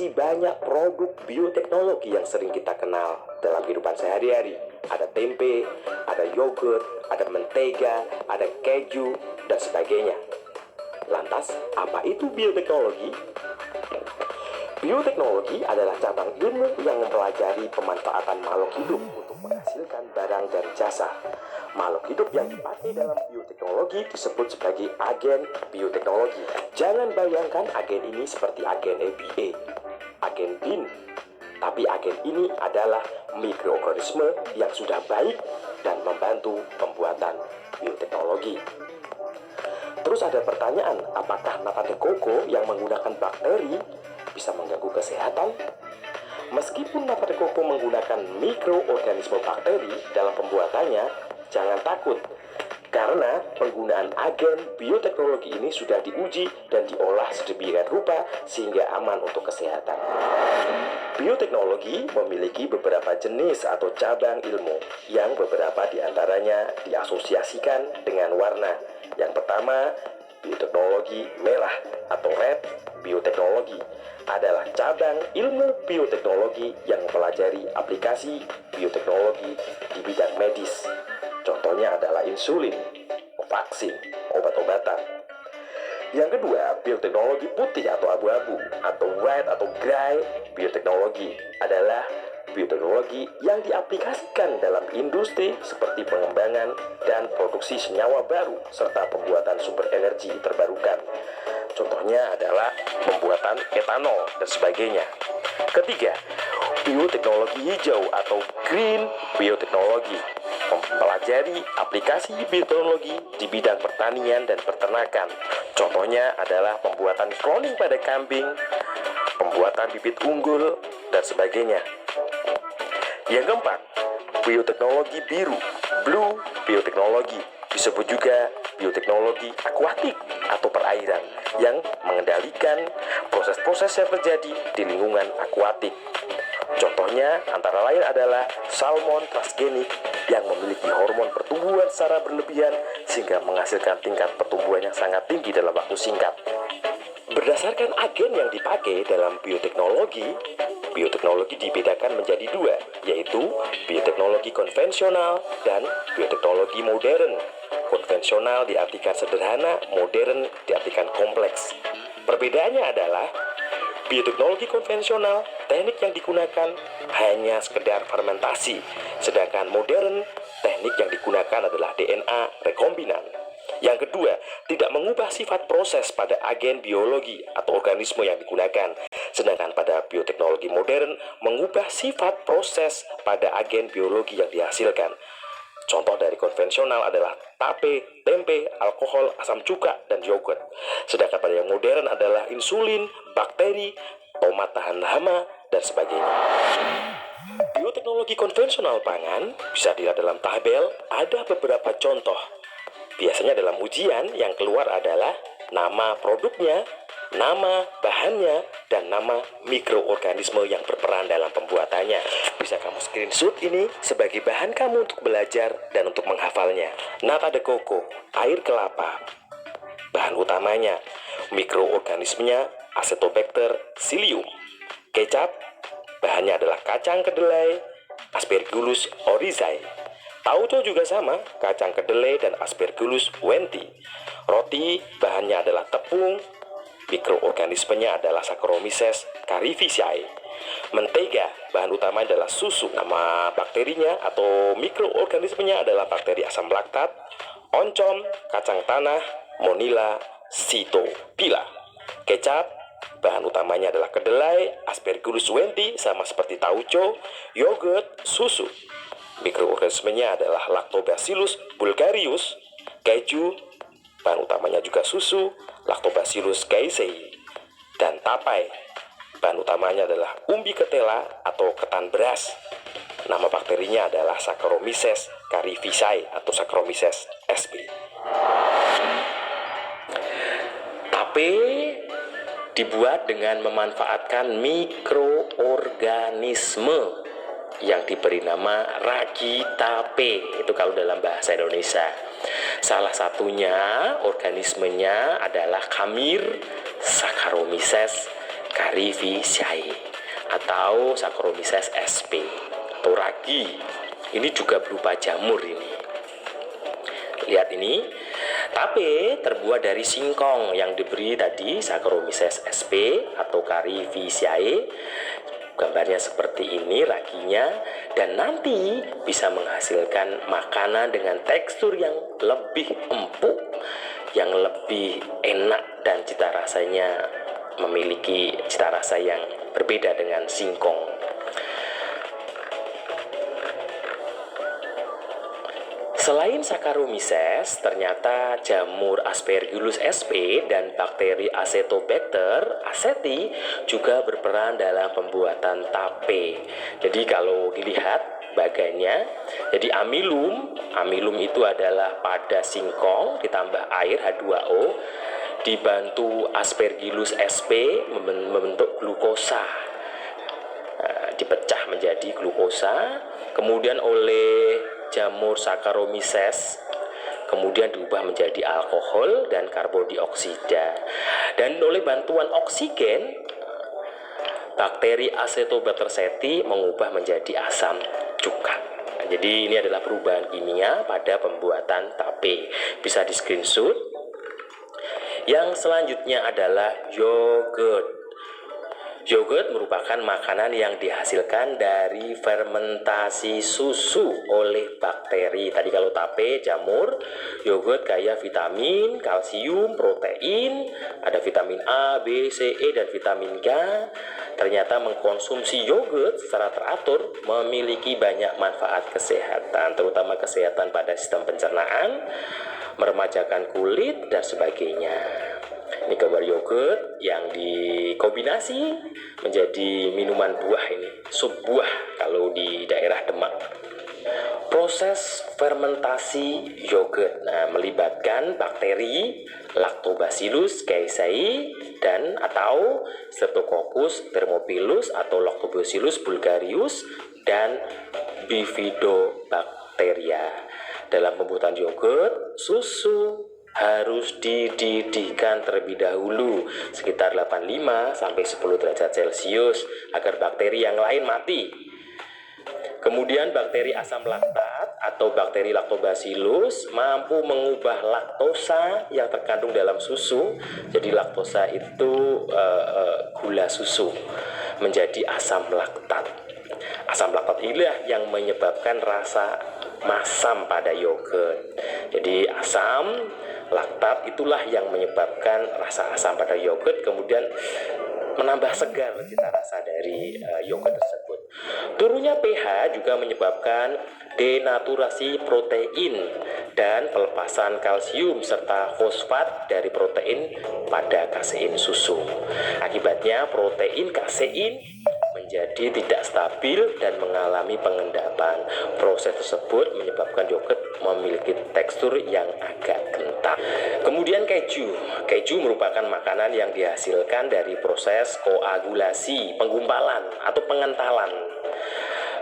masih banyak produk bioteknologi yang sering kita kenal dalam kehidupan sehari-hari. Ada tempe, ada yogurt, ada mentega, ada keju, dan sebagainya. Lantas, apa itu bioteknologi? Bioteknologi adalah cabang ilmu yang mempelajari pemanfaatan makhluk hidup untuk menghasilkan barang dan jasa. Makhluk hidup yang dipakai dalam bioteknologi disebut sebagai agen bioteknologi. Jangan bayangkan agen ini seperti agen ABA, agen BIN, tapi agen ini adalah mikroorganisme yang sudah baik dan membantu pembuatan bioteknologi. Terus ada pertanyaan, apakah nata de coco yang menggunakan bakteri bisa mengganggu kesehatan? Meskipun nata de coco menggunakan mikroorganisme bakteri dalam pembuatannya, jangan takut, karena penggunaan agen bioteknologi ini sudah diuji dan diolah sedemikian rupa sehingga aman untuk kesehatan. Bioteknologi memiliki beberapa jenis atau cabang ilmu yang beberapa diantaranya diasosiasikan dengan warna. Yang pertama, bioteknologi merah atau red bioteknologi adalah cabang ilmu bioteknologi yang mempelajari aplikasi bioteknologi di bidang medis. Contohnya adalah insulin, vaksin, obat-obatan. Yang kedua, bioteknologi putih atau abu-abu atau white atau gray bioteknologi adalah bioteknologi yang diaplikasikan dalam industri seperti pengembangan dan produksi senyawa baru serta pembuatan sumber energi terbarukan. Contohnya adalah pembuatan etanol dan sebagainya. Ketiga, bioteknologi hijau atau green bioteknologi mempelajari aplikasi bioteknologi di bidang pertanian dan peternakan. Contohnya adalah pembuatan cloning pada kambing, pembuatan bibit unggul, dan sebagainya. Yang keempat, bioteknologi biru, blue bioteknologi, disebut juga bioteknologi akuatik atau perairan, yang mengendalikan proses-proses yang terjadi di lingkungan akuatik. Contohnya antara lain adalah salmon transgenik yang memiliki hormon pertumbuhan secara berlebihan sehingga menghasilkan tingkat pertumbuhan yang sangat tinggi dalam waktu singkat. Berdasarkan agen yang dipakai dalam bioteknologi, bioteknologi dibedakan menjadi dua, yaitu bioteknologi konvensional dan bioteknologi modern. Konvensional diartikan sederhana, modern diartikan kompleks. Perbedaannya adalah bioteknologi konvensional, teknik yang digunakan hanya sekedar fermentasi, sedangkan modern, teknik yang digunakan adalah DNA rekombinan. Yang kedua, tidak mengubah sifat proses pada agen biologi atau organisme yang digunakan, sedangkan pada bioteknologi modern mengubah sifat proses pada agen biologi yang dihasilkan. Contoh dari konvensional adalah tape, tempe, alkohol, asam cuka, dan yogurt. Sedangkan pada yang modern adalah insulin, bakteri, tomat tahan hama, dan sebagainya. Bioteknologi konvensional pangan bisa dilihat dalam tabel, ada beberapa contoh. Biasanya dalam ujian yang keluar adalah nama produknya, nama bahannya, dan nama mikroorganisme yang berperan dalam pembuatannya. Bisa kamu screenshot ini sebagai bahan kamu untuk belajar dan untuk menghafalnya. Nata de coco, air kelapa. Bahan utamanya, mikroorganismenya Acetobacter psyllium. Kecap, bahannya adalah kacang kedelai, Aspergillus oryzae. Tauco juga sama, kacang kedelai dan Aspergillus wenti. Roti, bahannya adalah tepung, mikroorganismenya adalah Saccharomyces cerevisiae. Mentega, bahan utama adalah susu. Nama bakterinya atau mikroorganismenya adalah bakteri asam laktat. Oncom, kacang tanah, Monila cytopila. Kecap, bahan utamanya adalah kedelai, Aspergillus wenti sama seperti tauco. Yogurt, susu. Mikroorganismenya adalah Lactobacillus bulgarius. Keju, bahan utamanya juga susu, Lactobacillus gaizei. Dan tapai, bahan utamanya adalah umbi ketela atau ketan beras. Nama bakterinya adalah Saccharomyces cerevisiae atau Saccharomyces sp. Tape dibuat dengan memanfaatkan mikroorganisme yang diberi nama ragi tape, itu kalau dalam bahasa Indonesia. Salah satunya organismenya adalah Khamir Saccharomyces Carificae atau Saccharomyces sp atau ragi. Ini juga berupa jamur ini. Lihat ini, tape terbuat dari singkong yang diberi tadi Saccharomyces sp atau Carificae. Gambarnya seperti ini raginya, dan nanti bisa menghasilkan makanan dengan tekstur yang lebih empuk, yang lebih enak, dan cita rasanya memiliki cita rasa yang berbeda dengan singkong. Selain Saccharomyces, ternyata jamur Aspergillus sp dan bakteri Acetobacter aceti juga berperan dalam pembuatan tape. Jadi kalau dilihat bagannya, jadi amilum itu adalah pada singkong ditambah air H2O dibantu Aspergillus sp membentuk glukosa. Dipecah menjadi glukosa, kemudian oleh jamur Saccharomyces kemudian diubah menjadi alkohol dan karbon dioksida, dan oleh bantuan oksigen bakteri Acetobacter aceti mengubah menjadi asam cuka. Jadi ini adalah perubahan kimia pada pembuatan tape. Bisa di screenshot. Yang selanjutnya adalah yogurt. Yogurt merupakan makanan yang dihasilkan dari fermentasi susu oleh bakteri. Tadi kalau tape, jamur, yogurt kaya vitamin, kalsium, protein, ada vitamin A, B, C, E, dan vitamin K. Ternyata mengkonsumsi yogurt secara teratur memiliki banyak manfaat kesehatan, terutama kesehatan pada sistem pencernaan, meremajakan kulit, dan sebagainya. Ini gambar yogurt yang dikombinasi menjadi minuman buah ini, sup buah kalau di daerah Demak. Proses fermentasi yogurt melibatkan bakteri Lactobacillus casei dan atau Streptococcus thermophilus atau Lactobacillus bulgarius dan Bifidobacteria. Dalam pembuatan yogurt, susu harus dididihkan terlebih dahulu sekitar 85 sampai 10 derajat Celcius agar bakteri yang lain mati. Kemudian bakteri asam laktat atau bakteri Lactobacillus mampu mengubah laktosa yang terkandung dalam susu. Jadi laktosa itu gula susu menjadi asam laktat. Asam laktat inilah yang menyebabkan rasa masam pada yogurt. Jadi asam laktat itulah yang menyebabkan rasa asam pada yogurt, kemudian menambah segar cita rasa dari yogurt tersebut. Turunnya pH juga menyebabkan denaturasi protein dan pelepasan kalsium serta fosfat dari protein pada kasein susu. Akibatnya protein kasein menjadi tidak stabil dan mengalami pengendapan. Proses tersebut menyebabkan yogurt memiliki tekstur yang agak kental. Kemudian keju. Keju merupakan makanan yang dihasilkan dari proses koagulasi, penggumpalan atau pengentalan.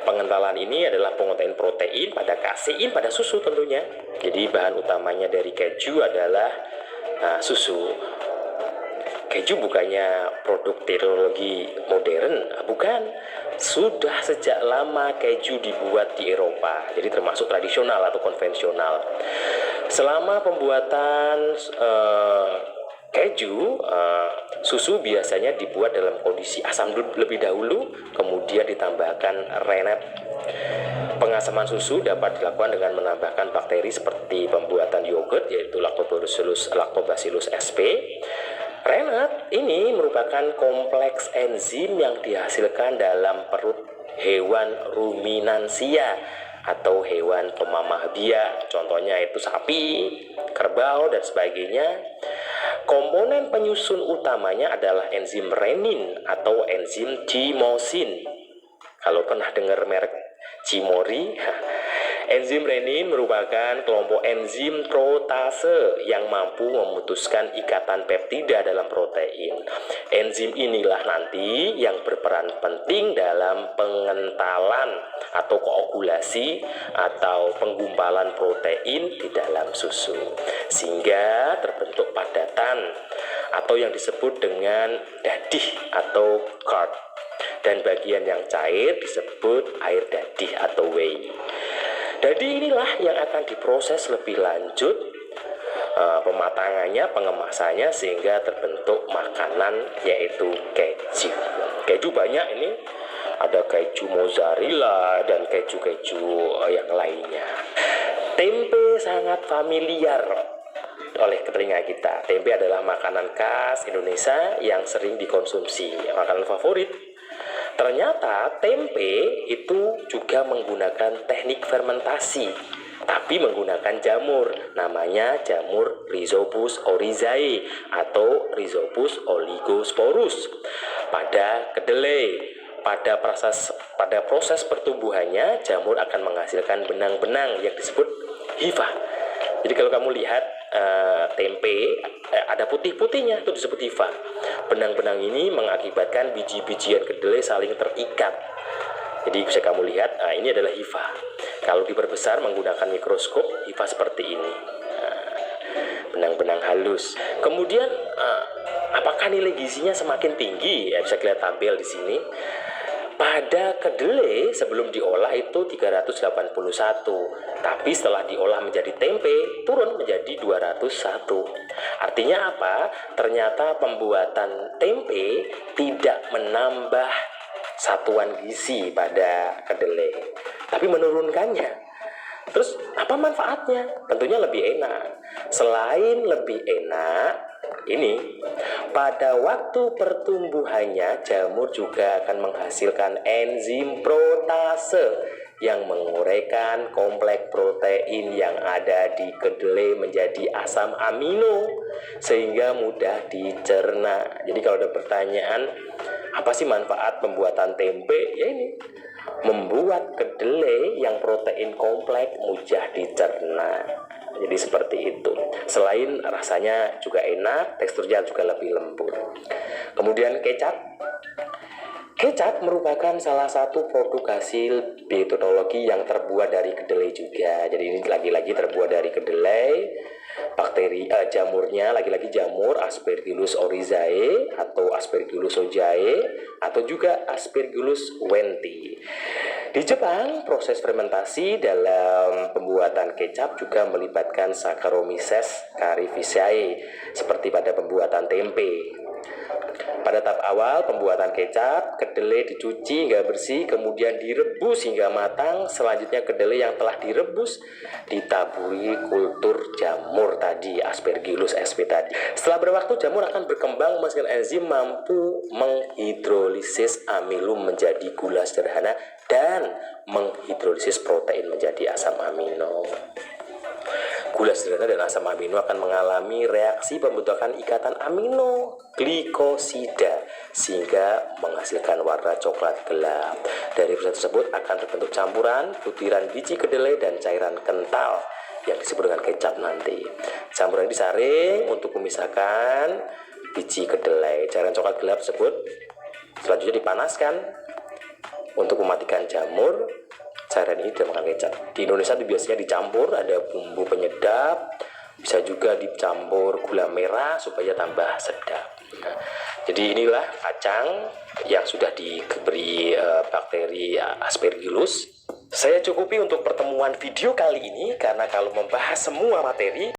Pengentalan ini adalah penggunaan protein pada kasein pada susu tentunya. Jadi bahan utamanya dari keju adalah susu. Keju bukannya produk teknologi modern, bukan. Sudah sejak lama keju dibuat di Eropa, jadi termasuk tradisional atau konvensional. Selama pembuatan keju, susu biasanya dibuat dalam kondisi asam lebih dahulu, kemudian ditambahkan rennet. Pengasaman susu dapat dilakukan dengan menambahkan bakteri seperti pembuatan yogurt, yaitu Lactobacillus sp. Rennet ini merupakan kompleks enzim yang dihasilkan dalam perut hewan ruminansia atau hewan pemamah biak, contohnya itu sapi, kerbau, dan sebagainya. Komponen penyusun utamanya adalah enzim renin atau enzim chymosin. Kalau pernah dengar merek Cimori, enzim renin merupakan kelompok enzim protase yang mampu memutuskan ikatan peptida dalam protein. Enzim inilah nanti yang berperan penting dalam pengentalan atau koagulasi atau penggumpalan protein di dalam susu, sehingga terbentuk padatan atau yang disebut dengan dadih atau curd. Dan bagian yang cair disebut air dadih atau whey. Dadih inilah yang akan diproses lebih lanjut, pematangannya, pengemasannya, sehingga terbentuk makanan yaitu keju. Keju banyak ini, ada keju mozzarella dan keju-keju yang lainnya. Tempe sangat familiar oleh telinga kita. Tempe adalah makanan khas Indonesia yang sering dikonsumsi, makanan favorit. Ternyata tempe itu juga menggunakan teknik fermentasi, tapi menggunakan jamur, namanya jamur Rhizopus oryzae atau Rhizopus oligosporus. Pada kedelai, pada proses pertumbuhannya, jamur akan menghasilkan benang-benang yang disebut hifa. Jadi kalau kamu lihat tempe, ada putih-putihnya, itu disebut hifa. Benang-benang ini mengakibatkan biji-bijian kedelai saling terikat. Jadi bisa kamu lihat, ini adalah hifa. Kalau diperbesar menggunakan mikroskop, hifa seperti ini. Benang-benang halus. Kemudian apakah nilai gizinya semakin tinggi? Ya, bisa kita tampil di sini. Pada kedelai sebelum diolah itu 381, tapi setelah diolah menjadi tempe turun menjadi 201. Artinya apa? Ternyata pembuatan tempe tidak menambah satuan gizi pada kedelai, tapi menurunkannya. Terus apa manfaatnya? Tentunya lebih enak. Selain lebih enak, ini pada waktu pertumbuhannya jamur juga akan menghasilkan enzim protase yang menguraikan kompleks protein yang ada di kedelai menjadi asam amino sehingga mudah dicerna. Jadi kalau ada pertanyaan, apa sih manfaat pembuatan tempe? Ya ini, membuat kedelai yang protein kompleks mudah dicerna. Jadi seperti itu. Selain rasanya juga enak, teksturnya juga lebih lembut. Kemudian kecap. Kecap merupakan salah satu produk hasil bioteknologi yang terbuat dari kedelai juga. Jadi ini lagi-lagi terbuat dari kedelai. Bakteri jamurnya lagi-lagi jamur Aspergillus oryzae atau Aspergillus sojae atau juga Aspergillus wendti. Di Jepang, proses fermentasi dalam pembuatan kecap juga melibatkan Saccharomyces cerevisiae seperti pada pembuatan tempe. Pada tahap awal pembuatan kecap, kedelai dicuci hingga bersih, kemudian direbus hingga matang. Selanjutnya kedelai yang telah direbus ditaburi kultur jamur tadi, Aspergillus sp tadi. Setelah berwaktu, jamur akan berkembang menghasilkan enzim mampu menghidrolisis amilum menjadi gula sederhana dan menghidrolisis protein menjadi asam amino. Gula sederhana dan asam amino akan mengalami reaksi pembentukan ikatan amino glikosida sehingga menghasilkan warna coklat gelap. Dari proses tersebut akan terbentuk campuran butiran biji kedelai dan cairan kental yang disebut dengan kecap nanti. Campuran disaring untuk memisahkan biji kedelai. Cairan coklat gelap tersebut selanjutnya dipanaskan untuk mematikan jamur. Cairan ini dinamakan kecap. Di Indonesia itu biasanya dicampur, ada bumbu penyedap, bisa juga dicampur gula merah supaya tambah sedap. Nah, jadi inilah kacang yang sudah diberi bakteri Aspergillus. Saya cukupi untuk pertemuan video kali ini karena kalau membahas semua materi